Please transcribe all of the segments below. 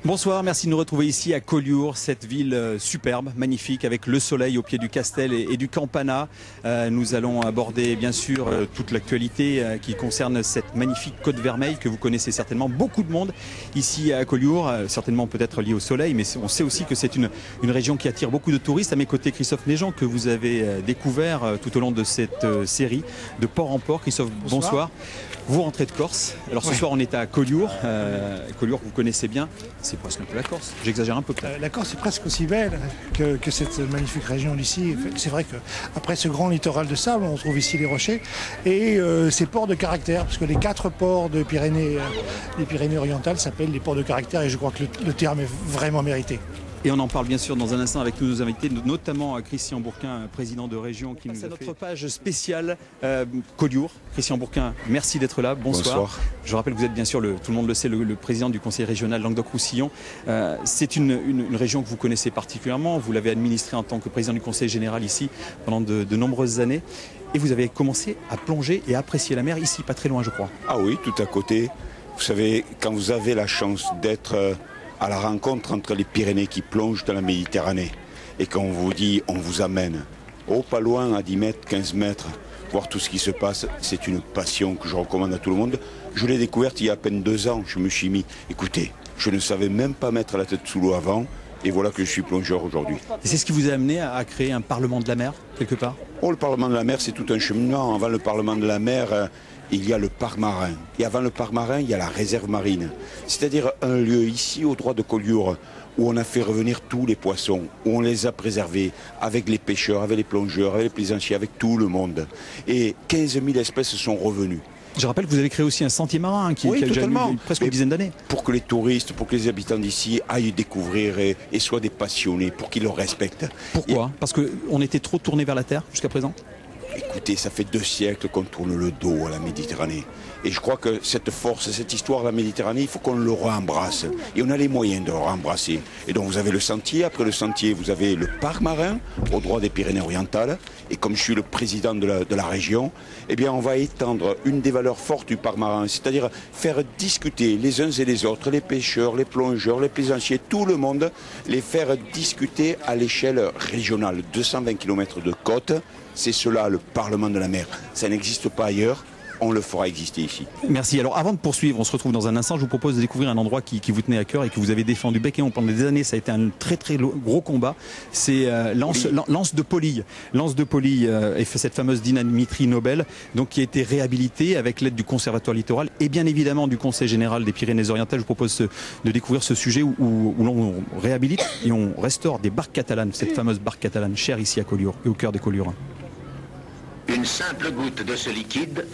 Bonsoir, merci de nous retrouver ici à Collioure, cette ville superbe, magnifique, avec le soleil au pied du Castel et du Campana. Nous allons aborder bien sûr toute l'actualité qui concerne cette magnifique Côte Vermeille que vous connaissez certainement. Beaucoup de monde ici à Collioure, certainement peut-être lié au soleil, mais on sait aussi que c'est une région qui attire beaucoup de touristes. À mes côtés, Christophe Néjean, que vous avez découvert tout au long de cette série de port en port. Christophe, bonsoir. Vous rentrez de Corse. Alors ce soir on est à Collioure. Collioure que vous connaissez bien. C'est presque un peu la Corse. J'exagère un peu peut-être. La Corse est presque aussi belle que cette magnifique région d'ici. C'est vrai qu'après ce grand littoral de sable, on trouve ici les rochers et ces ports de caractère, parce que les 4 ports de Pyrénées, des Pyrénées orientales s'appellent les ports de caractère et je crois que le terme est vraiment mérité. Et on en parle bien sûr dans un instant avec tous nos invités, notamment Christian Bourquin, président de région, qui nous a fait notre page spéciale Collioure. Christian Bourquin, merci d'être là. Bonsoir. Je rappelle que vous êtes bien sûr, tout le monde le sait, le président du conseil régional Languedoc-Roussillon. C'est une région que vous connaissez particulièrement. Vous l'avez administrée en tant que président du conseil général ici pendant de nombreuses années. Et vous avez commencé à plonger et à apprécier la mer ici, pas très loin je crois. Ah oui, tout à côté. Vous savez, quand vous avez la chance d'être à la rencontre entre les Pyrénées qui plongent dans la Méditerranée et qu'on vous dit on vous amène pas loin à 10 mètres, 15 mètres, voir tout ce qui se passe, c'est une passion que je recommande à tout le monde. Je l'ai découverte il y a à peine 2 ans, je me suis mis, écoutez, je ne savais même pas mettre la tête sous l'eau avant et voilà que je suis plongeur aujourd'hui. Et c'est ce qui vous a amené à créer un Parlement de la mer, quelque part? Le Parlement de la mer, c'est tout un cheminement. Avant le Parlement de la mer, il y a le parc marin. Et avant le parc marin, il y a la réserve marine. C'est-à-dire un lieu ici, au droit de Collioure, où on a fait revenir tous les poissons, où on les a préservés avec les pêcheurs, avec les plongeurs, avec les plaisanciers, avec tout le monde. Et 15 000 espèces sont revenues. Je rappelle que vous avez créé aussi un sentier marin qui a déjà eu presque une dizaine d'années. Pour que les touristes, pour que les habitants d'ici aillent découvrir et soient des passionnés, pour qu'ils le respectent. Pourquoi? Parce qu'on était trop tourné vers la terre jusqu'à présent? Écoutez, ça fait 2 siècles qu'on tourne le dos à la Méditerranée. Et je crois que cette force, cette histoire de la Méditerranée, il faut qu'on le rembrasse. Et on a les moyens de le rembrasser. Et donc vous avez le sentier. Après le sentier, vous avez le parc marin, au droit des Pyrénées-Orientales. Et comme je suis le président de la région, eh bien on va étendre une des valeurs fortes du parc marin. C'est-à-dire faire discuter les uns et les autres, les pêcheurs, les plongeurs, les plaisanciers, tout le monde, les faire discuter à l'échelle régionale. 220 km de côte. C'est cela le Parlement de la mer. Ça n'existe pas ailleurs. On le fera exister ici. Merci. Alors avant de poursuivre, on se retrouve dans un instant. Je vous propose de découvrir un endroit qui vous tenait à cœur et que vous avez défendu bec et ongle pendant des années. Ça a été un très très gros combat. C'est l'anse de Polille. L'anse de Polille est cette fameuse dynamitrie Nobel, donc qui a été réhabilitée avec l'aide du Conservatoire littoral et bien évidemment du Conseil général des Pyrénées-Orientales. Je vous propose de découvrir ce sujet où l'on réhabilite et on restaure des barques catalanes. Cette fameuse barque catalane chère ici à Collioure et au cœur des Colliourins. Une simple goutte de ce liquide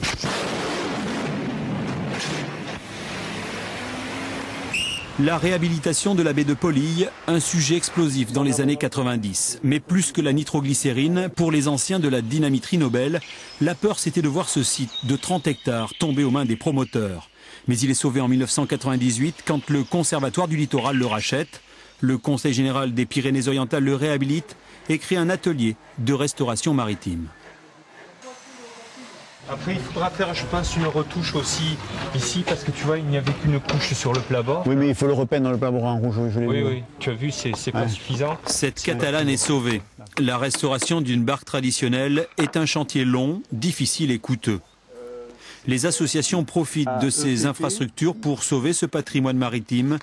La réhabilitation de la baie de Polille, un sujet explosif dans les années 90. Mais plus que la nitroglycérine, pour les anciens de la dynamitrie Nobel, la peur c'était de voir ce site de 30 hectares tomber aux mains des promoteurs. Mais il est sauvé en 1998 quand le Conservatoire du littoral le rachète. Le Conseil général des Pyrénées-Orientales le réhabilite et crée un atelier de restauration maritime. Après, il faudra faire, je pense, une retouche aussi ici, parce que tu vois, il n'y avait qu'une couche sur le plat-bord. Oui, mais il faut le repeindre dans le plat-bord en rouge. Oui, tu as vu, c'est pas suffisant. Cette catalane est sauvée. La restauration d'une barque traditionnelle est un chantier long, difficile et coûteux. Les associations profitent de ces infrastructures pour sauver ce patrimoine maritime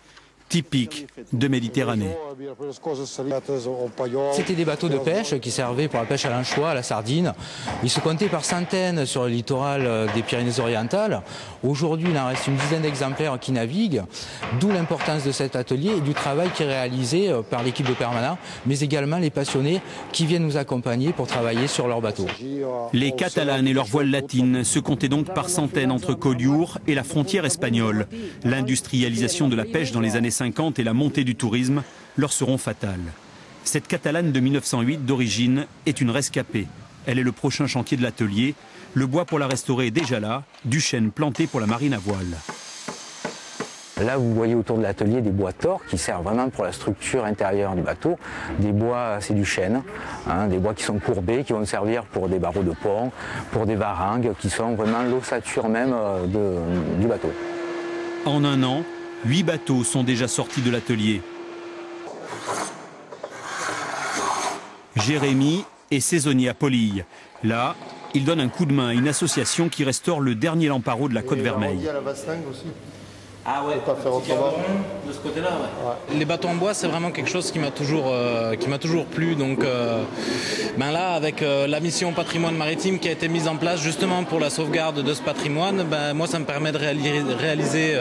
typique de Méditerranée. C'était des bateaux de pêche qui servaient pour la pêche à l'anchois, à la sardine. Ils se comptaient par centaines sur le littoral des Pyrénées-Orientales. Aujourd'hui, il en reste une dizaine d'exemplaires qui naviguent, d'où l'importance de cet atelier et du travail qui est réalisé par l'équipe de permanents, mais également les passionnés qui viennent nous accompagner pour travailler sur leurs bateaux. Les Catalanes et leurs voiles latines se comptaient donc par centaines entre Collioure et la frontière espagnole. L'industrialisation de la pêche dans les années 50 et la montée du tourisme leur seront fatales. Cette Catalane de 1908 d'origine est une rescapée. Elle est le prochain chantier de l'atelier. Le bois pour la restaurer est déjà là, du chêne planté pour la marine à voile. Là, vous voyez autour de l'atelier des bois tors qui servent vraiment pour la structure intérieure du bateau. Des bois, c'est du chêne, des bois qui sont courbés, qui vont servir pour des barreaux de pont, pour des varangues, qui sont vraiment l'ossature même du bateau. En un an, 8 bateaux sont déjà sortis de l'atelier. Jérémy est saisonnier à Polille. Là, il donne un coup de main à une association qui restaure le dernier Lamparo de la Côte Vermeille. Ah ouais, de ce côté-là, ouais. Les bateaux en bois, c'est vraiment quelque chose qui m'a toujours plu. Donc là, avec la mission patrimoine maritime qui a été mise en place justement pour la sauvegarde de ce patrimoine, moi, ça me permet de réaliser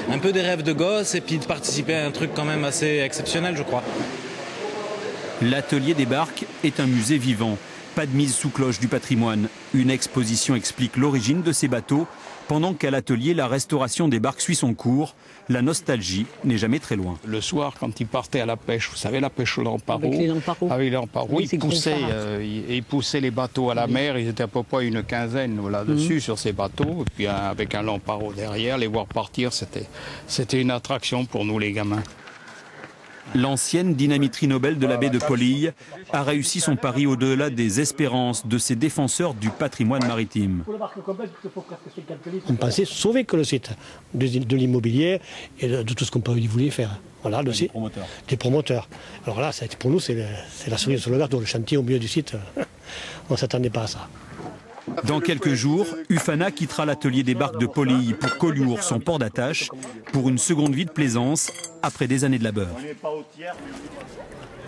un peu des rêves de gosse et puis de participer à un truc quand même assez exceptionnel, je crois. L'atelier des barques est un musée vivant. Pas de mise sous cloche du patrimoine. Une exposition explique l'origine de ces bateaux. Pendant qu'à l'atelier, la restauration des barques suit son cours, la nostalgie n'est jamais très loin. Le soir, quand ils partaient à la pêche, vous savez, la pêche au Lamparo. Avec les Lamparos. Avec les Lamparos, Oui, ils poussaient les bateaux à la mer. Ils étaient à peu près une quinzaine là-dessus sur ces bateaux. Et puis avec un Lamparo derrière, les voir partir, c'était une attraction pour nous, les gamins. L'ancienne dynamiterie Nobel de la baie de Polille a réussi son pari au-delà des espérances de ses défenseurs du patrimoine maritime. On pensait sauver que le site de l'immobilier et de tout ce qu'on voulait faire. Voilà, le site, des promoteurs. Alors là, pour nous, c'est la cerise sur le gâteau. Le chantier au milieu du site, on ne s'attendait pas à ça. Dans quelques jours, Ufana quittera l'atelier des barques de Polille pour Collioure, son port d'attache, pour une seconde vie de plaisance après des années de labeur.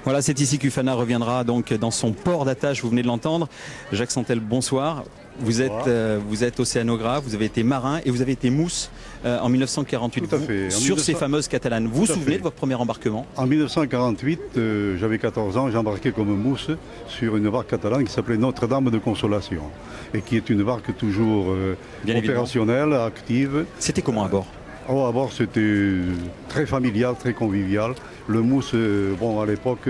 Voilà, c'est ici qu'Ufana reviendra donc dans son port d'attache, vous venez de l'entendre. Jacques Santel, bonsoir. Vous êtes océanographe, vous avez été marin et vous avez été mousse en 1948. Tout à fait. Sur ces fameuses catalanes. Vous vous souvenez de votre premier embarquement? En 1948, j'avais 14 ans, j'embarquais comme mousse sur une barque catalane qui s'appelait Notre-Dame de Consolation et qui est une barque toujours opérationnelle, active. C'était comment à bord? Oh, à bord, c'était très familial, très convivial. Le mousse, à l'époque,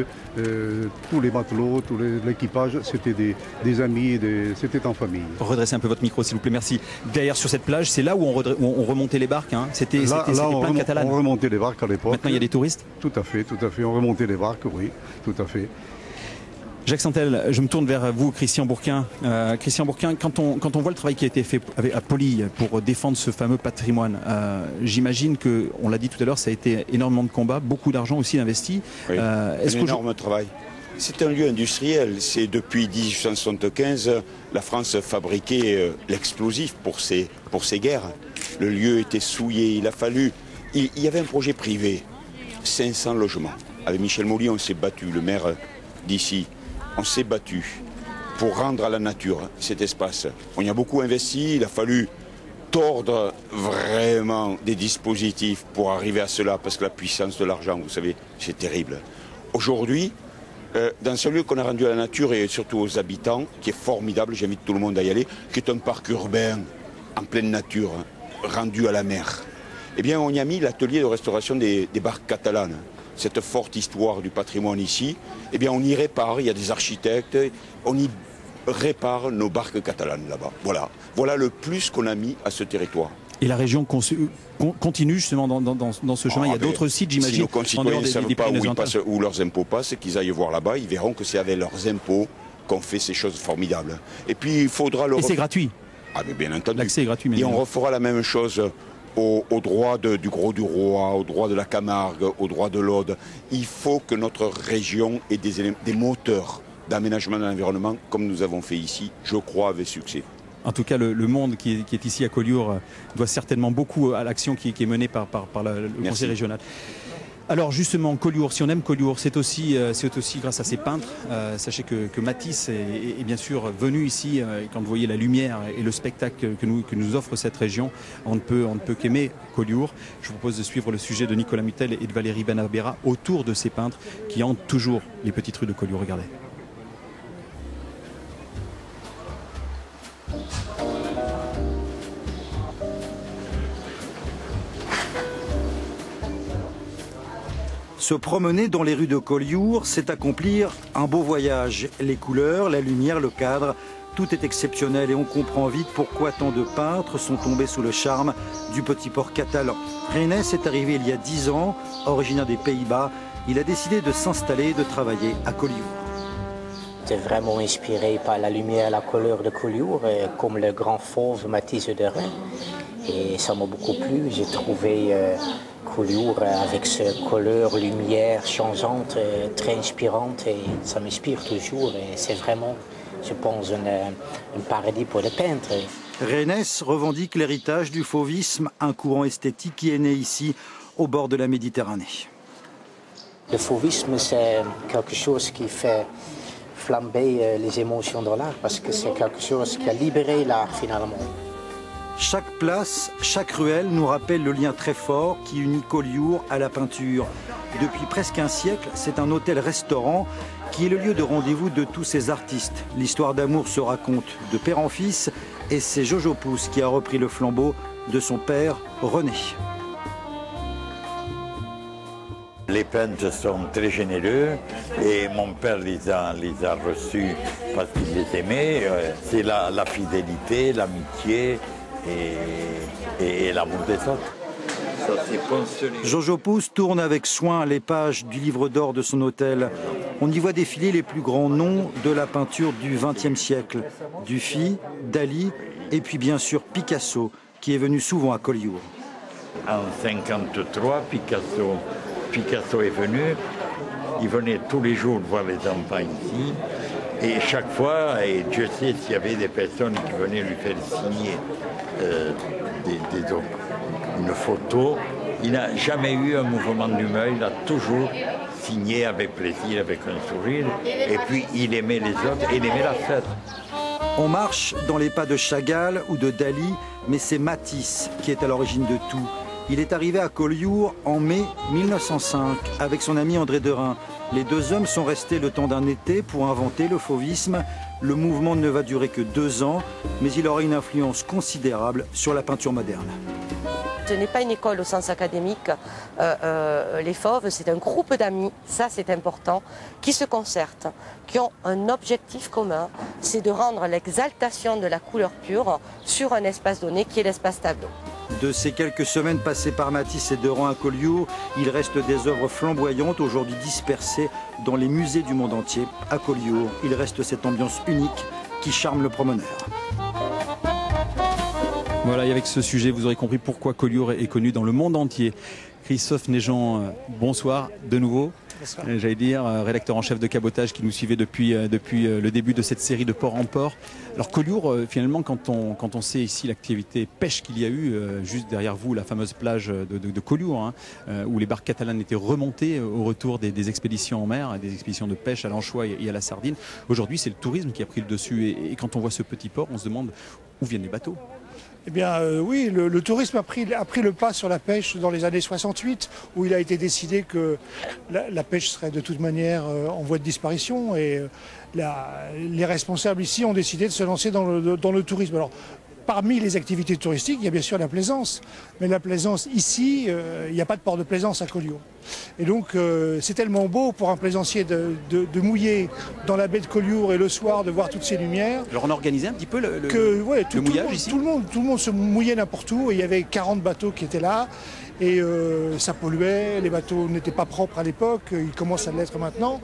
tous les matelots, tout l'équipage, c'était des amis, c'était en famille. Redressez un peu votre micro, s'il vous plaît, merci. Derrière, sur cette plage, c'est là où on remontait les barques, hein. C'était plein de catalanes. On remontait les barques à l'époque. Maintenant, il y a des touristes? Tout à fait. On remontait les barques, oui, tout à fait. Jacques Santel, je me tourne vers vous, Christian Bourquin. Christian Bourquin, quand on voit le travail qui a été fait à Polille pour défendre ce fameux patrimoine, j'imagine que, on l'a dit tout à l'heure, ça a été énormément de combats, beaucoup d'argent aussi investi. Oui, un énorme travail. C'est un lieu industriel. C'est depuis 1875, la France fabriquait l'explosif pour ses guerres. Le lieu était souillé, il y avait un projet privé, 500 logements. Avec Michel Molly, on s'est battu, le maire d'ici. On s'est battu pour rendre à la nature cet espace. On y a beaucoup investi, il a fallu tordre vraiment des dispositifs pour arriver à cela, parce que la puissance de l'argent, vous savez, c'est terrible. Aujourd'hui, dans ce lieu qu'on a rendu à la nature et surtout aux habitants, qui est formidable, j'invite tout le monde à y aller, qui est un parc urbain en pleine nature, rendu à la mer, eh bien on y a mis l'atelier de restauration des barques catalanes. Cette forte histoire du patrimoine ici, eh bien on y répare, il y a des architectes, on y répare nos barques catalanes là-bas. Voilà le plus qu'on a mis à ce territoire. Et la région continue justement dans ce chemin. Il y a d'autres sites, j'imagine. Si nos concitoyens ne savent pas où leurs impôts passent, qu'ils aillent voir là-bas, ils verront que c'est avec leurs impôts qu'on fait ces choses formidables. Et puis il faudra le... Et c'est gratuit. Ah mais bien entendu. L'accès est gratuit. Et on refera la même chose au droit du Gros du Roi, au droit de la Camargue, au droit de l'Aude. Il faut que notre région ait des moteurs d'aménagement de l'environnement, comme nous avons fait ici, je crois, avec succès. En tout cas, le monde qui est ici à Collioure doit certainement beaucoup à l'action qui est menée par le conseil régional. Alors justement, Collioure, si on aime Collioure, c'est aussi grâce à ses peintres. Sachez que Matisse est bien sûr venu ici. Quand vous voyez la lumière et le spectacle que nous offre cette région, on ne peut qu'aimer Collioure. Je vous propose de suivre le sujet de Nicolas Mutel et de Valérie Benabera autour de ces peintres qui hantent toujours les petites rues de Collioure. Regardez. Se promener dans les rues de Collioure, c'est accomplir un beau voyage. Les couleurs, la lumière, le cadre, tout est exceptionnel et on comprend vite pourquoi tant de peintres sont tombés sous le charme du petit port catalan. René est arrivé il y a 10 ans, originaire des Pays-Bas. Il a décidé de s'installer et de travailler à Collioure. J'étais vraiment inspiré par la lumière et la couleur de Collioure, comme le grand fauve Matisse de Rennes. Et ça m'a beaucoup plu. J'ai trouvé Collioure avec ce couleur, lumière changeante, très inspirante et ça m'inspire toujours. Et c'est vraiment, je pense, un paradis pour les peintres. Rennes revendique l'héritage du fauvisme, un courant esthétique qui est né ici, au bord de la Méditerranée. Le fauvisme, c'est quelque chose qui fait flamber les émotions de l'art, parce que c'est quelque chose qui a libéré l'art finalement. Chaque place, chaque ruelle nous rappelle le lien très fort qui unit Collioure à la peinture. Depuis presque un siècle, c'est un hôtel-restaurant qui est le lieu de rendez-vous de tous ces artistes. L'histoire d'amour se raconte de père en fils et c'est Jojo Pousse qui a repris le flambeau de son père René. Les peintres sont très généreux et mon père les a reçus parce qu'il les aimait. C'est la fidélité, l'amitié et l'amour des autres. Jojo Pousse tourne avec soin les pages du livre d'or de son hôtel. On y voit défiler les plus grands noms de la peinture du XXe siècle. Dufy, Dali et puis bien sûr Picasso qui est venu souvent à Collioure. En 1953, Picasso est venu. Il venait tous les jours voir les enfants ici. Et chaque fois, et Dieu sait s'il y avait des personnes qui venaient lui faire signer une photo, il n'a jamais eu un mouvement d'humeur, il a toujours signé avec plaisir, avec un sourire. Et puis il aimait les autres et il aimait la fête. On marche dans les pas de Chagall ou de Dali, mais c'est Matisse qui est à l'origine de tout. Il est arrivé à Collioure en mai 1905 avec son ami André Derain. Les deux hommes sont restés le temps d'un été pour inventer le fauvisme. Le mouvement ne va durer que 2 ans, mais il aura une influence considérable sur la peinture moderne. Ce n'est pas une école au sens académique. Les Fauves, c'est un groupe d'amis, ça c'est important, qui se concertent, qui ont un objectif commun, c'est de rendre l'exaltation de la couleur pure sur un espace donné qui est l'espace tableau. De ces quelques semaines passées par Matisse et Derain à Collioure, il reste des œuvres flamboyantes aujourd'hui dispersées dans les musées du monde entier. À Collioure, il reste cette ambiance unique qui charme le promeneur. Voilà, et avec ce sujet, vous aurez compris pourquoi Collioure est connu dans le monde entier. Christophe Neigeant, bonsoir de nouveau. J'allais dire, rédacteur en chef de Cabotage qui nous suivait depuis le début de cette série de port en port. Alors Collioure, finalement, quand on sait ici l'activité pêche qu'il y a eu, juste derrière vous, la fameuse plage de Collioure, où les barques catalanes étaient remontées au retour des expéditions en mer, des expéditions de pêche à l'anchois et à la sardine. Aujourd'hui, c'est le tourisme qui a pris le dessus. Et quand on voit ce petit port, on se demande où viennent les bateaux. Eh bien oui, le tourisme a pris le pas sur la pêche dans les années 68, où il a été décidé que la pêche serait de toute manière en voie de disparition. Et les responsables ici ont décidé de se lancer dans le tourisme. Alors, parmi les activités touristiques, il y a bien sûr la plaisance. Mais la plaisance ici, il n'y a pas de port de plaisance à Collioure. Et donc c'est tellement beau pour un plaisancier de mouiller dans la baie de Collioure et le soir de voir toutes ces lumières. Alors on a organisé un petit peu le mouillage ici. Tout le monde se mouillait n'importe où et il y avait 40 bateaux qui étaient là. Et ça polluait, les bateaux n'étaient pas propres à l'époque, ils commencent à l'être maintenant.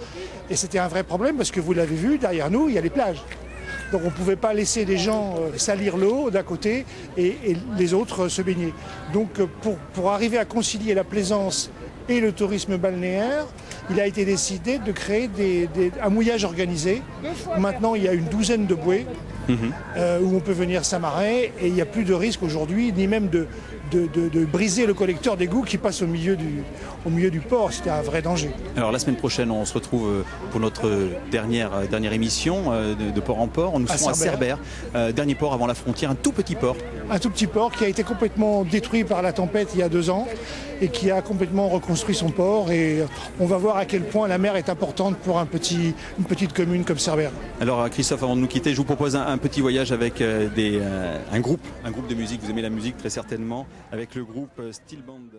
Et c'était un vrai problème parce que vous l'avez vu, derrière nous, il y a les plages. Donc on ne pouvait pas laisser des gens salir l'eau d'un côté et les autres se baigner. Donc pour arriver à concilier la plaisance et le tourisme balnéaire, il a été décidé de créer un mouillage organisé. Maintenant, il y a une douzaine de bouées où on peut venir s'amarrer et il n'y a plus de risque aujourd'hui, ni même de briser le collecteur d'égout qui passe au milieu du port. C'était un vrai danger. Alors la semaine prochaine, on se retrouve pour notre dernière émission de Port en Port. Nous serons à Cerbère, dernier port avant la frontière, un tout petit port. Un tout petit port qui a été complètement détruit par la tempête il y a 2 ans et qui a complètement reconstruit son port. Et on va voir à quel point la mer est importante pour une petite commune comme Cerbère. Alors Christophe, avant de nous quitter, je vous propose un petit voyage avec un groupe de musique. Vous aimez la musique très certainement, avec le groupe Steel Band.